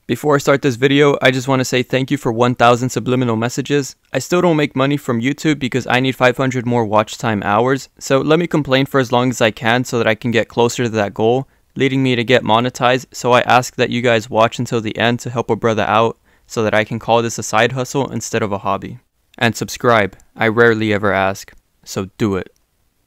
Before I start this video, I just want to say thank you for 1,000 subliminal messages. I still don't make money from YouTube because I need 500 more watch time hours, so let me complain for as long as I can so that I can get closer to that goal, leading me to get monetized. So I ask that you guys watch until the end to help a brother out so that I can call this a side hustle instead of a hobby. And subscribe, I rarely ever ask, so do it.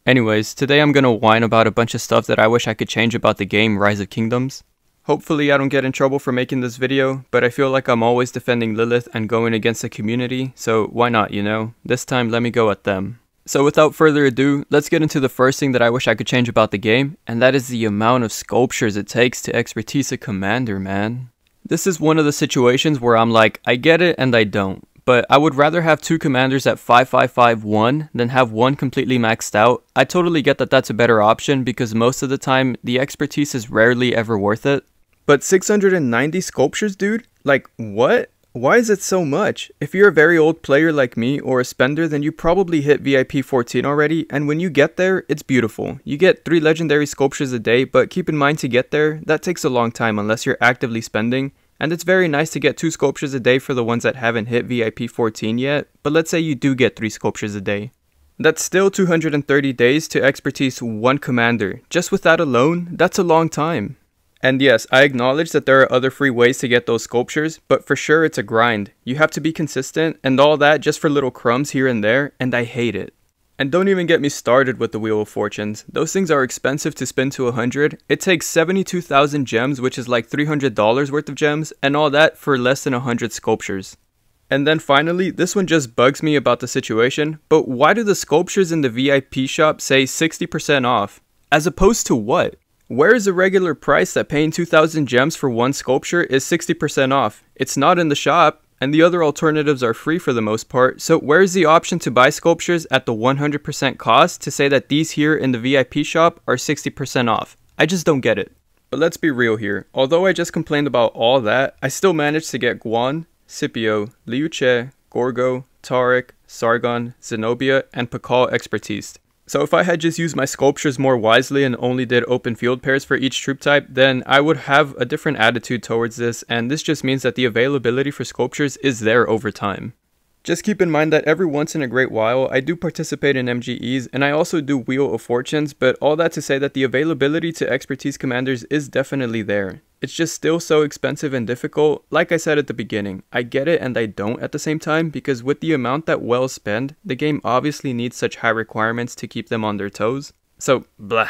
Anyways, today I'm gonna whine about a bunch of stuff that I wish I could change about the game Rise of Kingdoms. Hopefully I don't get in trouble for making this video, but I feel like I'm always defending Lilith and going against the community, so why not, you know? This time let me go at them. So without further ado, let's get into the first thing that I wish I could change about the game, and that is the amount of sculptures it takes to expertise a commander, man. This is one of the situations where I'm like, I get it and I don't. But I would rather have two commanders at 5551 than have one completely maxed out. I totally get that that's a better option because most of the time the expertise is rarely ever worth it. But 690 sculptures, dude? Like, what? Why is it so much? If you're a very old player like me or a spender, then you probably hit VIP 14 already, and when you get there, it's beautiful. You get 3 legendary sculptures a day, but keep in mind to get there, that takes a long time unless you're actively spending. And it's very nice to get 2 sculptures a day for the ones that haven't hit VIP 14 yet, but let's say you do get 3 sculptures a day. That's still 230 days to expertise one commander. Just with that alone, that's a long time. And yes, I acknowledge that there are other free ways to get those sculptures, but for sure it's a grind. You have to be consistent and all that just for little crumbs here and there, and I hate it. And don't even get me started with the Wheel of Fortunes. Those things are expensive to spin to 100. It takes 72,000 gems, which is like $300 worth of gems, and all that for less than 100 sculptures. And then finally, this one just bugs me about the situation, but why do the sculptures in the VIP shop say 60% off? As opposed to what? Where is the regular price that paying 2,000 gems for one sculpture is 60% off? It's not in the shop, and the other alternatives are free for the most part, so where's the option to buy sculptures at the 100% cost to say that these here in the VIP shop are 60% off? I just don't get it. But let's be real here, although I just complained about all that, I still managed to get Guan, Scipio, Liu Che, Gorgo, Taric, Sargon, Zenobia, and Pakal expertised. So if I had just used my sculptures more wisely and only did open field pairs for each troop type, then I would have a different attitude towards this, and this just means that the availability for sculptures is there over time. Just keep in mind that every once in a great while, I do participate in MGEs, and I also do Wheel of Fortunes, but all that to say that the availability to expertise commanders is definitely there. It's just still so expensive and difficult. Like I said at the beginning, I get it and I don't at the same time, because with the amount that wells spend, the game obviously needs such high requirements to keep them on their toes. So, blah.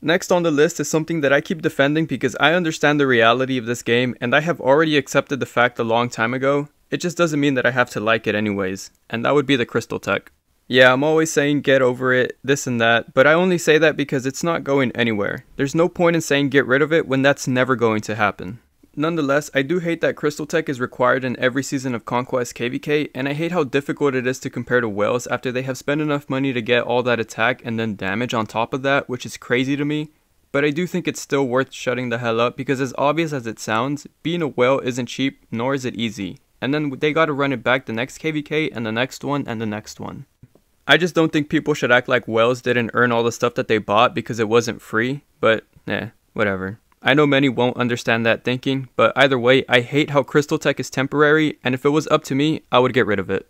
Next on the list is something that I keep defending because I understand the reality of this game, and I have already accepted the fact a long time ago. It just doesn't mean that I have to like it anyways, and that would be the Crystal Tech. Yeah, I'm always saying get over it, this and that, but I only say that because it's not going anywhere. There's no point in saying get rid of it when that's never going to happen. Nonetheless, I do hate that Crystal Tech is required in every season of Conquest KVK, and I hate how difficult it is to compare to Whales after they have spent enough money to get all that attack and then damage on top of that, which is crazy to me. But I do think it's still worth shutting the hell up because as obvious as it sounds, being a whale isn't cheap, nor is it easy. And then they gotta run it back the next KVK and the next one and the next one. I just don't think people should act like whales didn't earn all the stuff that they bought because it wasn't free, but whatever. I know many won't understand that thinking, but either way, I hate how Crystal Tech is temporary, and if it was up to me, I would get rid of it.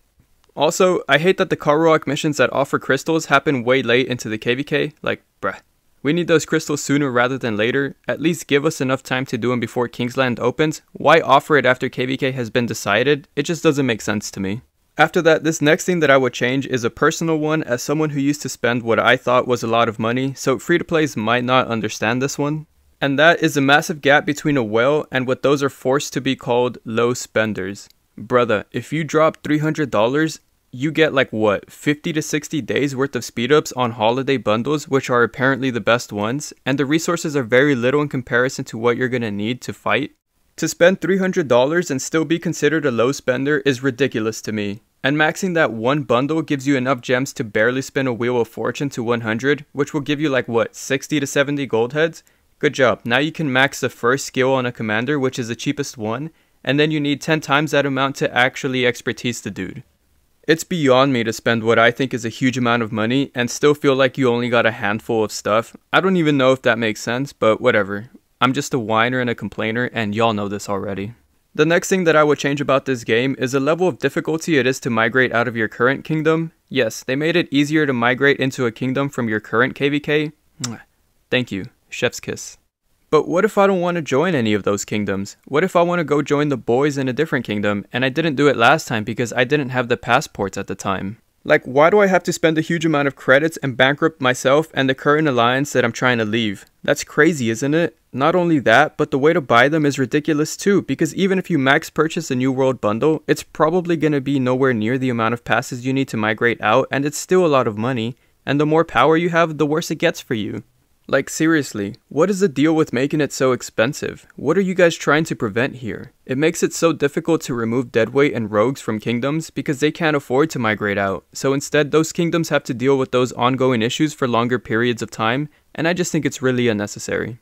Also, I hate that the Karuak missions that offer crystals happen way late into the KVK, like, bruh. We need those crystals sooner rather than later. At least give us enough time to do them before Kingsland opens. Why offer it after KVK has been decided? It just doesn't make sense to me. After that, this next thing that I would change is a personal one as someone who used to spend what I thought was a lot of money, so free-to-plays might not understand this one. And that is a massive gap between a whale and what those are forced to be called low spenders. Brother, if you drop $300, you get like what, 50 to 60 days worth of speed ups on holiday bundles, which are apparently the best ones, and the resources are very little in comparison to what you're gonna need to fight. To spend $300 and still be considered a low spender is ridiculous to me. And maxing that one bundle gives you enough gems to barely spin a Wheel of Fortune to 100, which will give you like what, 60 to 70 gold heads? Good job, now you can max the first skill on a commander, which is the cheapest one, and then you need 10 times that amount to actually expertise the dude. It's beyond me to spend what I think is a huge amount of money and still feel like you only got a handful of stuff. I don't even know if that makes sense, but whatever. I'm just a whiner and a complainer, and y'all know this already. The next thing that I would change about this game is the level of difficulty it is to migrate out of your current kingdom. Yes, they made it easier to migrate into a kingdom from your current KVK. Thank you, chef's kiss. But what if I don't want to join any of those kingdoms? What if I want to go join the boys in a different kingdom, and I didn't do it last time because I didn't have the passports at the time? Like, why do I have to spend a huge amount of credits and bankrupt myself and the current alliance that I'm trying to leave? That's crazy, isn't it? Not only that, but the way to buy them is ridiculous too, because even if you max purchase a New World bundle, it's probably going to be nowhere near the amount of passes you need to migrate out, and it's still a lot of money, and the more power you have, the worse it gets for you. Like, seriously, what is the deal with making it so expensive? What are you guys trying to prevent here? It makes it so difficult to remove deadweight and rogues from kingdoms because they can't afford to migrate out, so instead those kingdoms have to deal with those ongoing issues for longer periods of time, and I just think it's really unnecessary.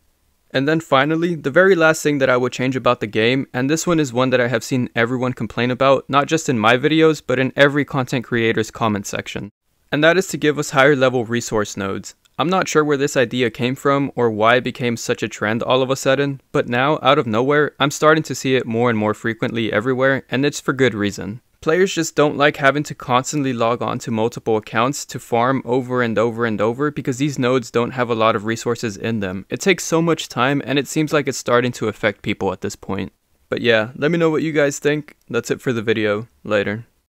And then finally, the very last thing that I would change about the game, and this one is one that I have seen everyone complain about, not just in my videos, but in every content creator's comment section. And that is to give us higher level resource nodes. I'm not sure where this idea came from or why it became such a trend all of a sudden, but now, out of nowhere, I'm starting to see it more and more frequently everywhere, and it's for good reason. Players just don't like having to constantly log on to multiple accounts to farm over and over and over because these nodes don't have a lot of resources in them. It takes so much time, and it seems like it's starting to affect people at this point. But yeah, let me know what you guys think. That's it for the video. Later.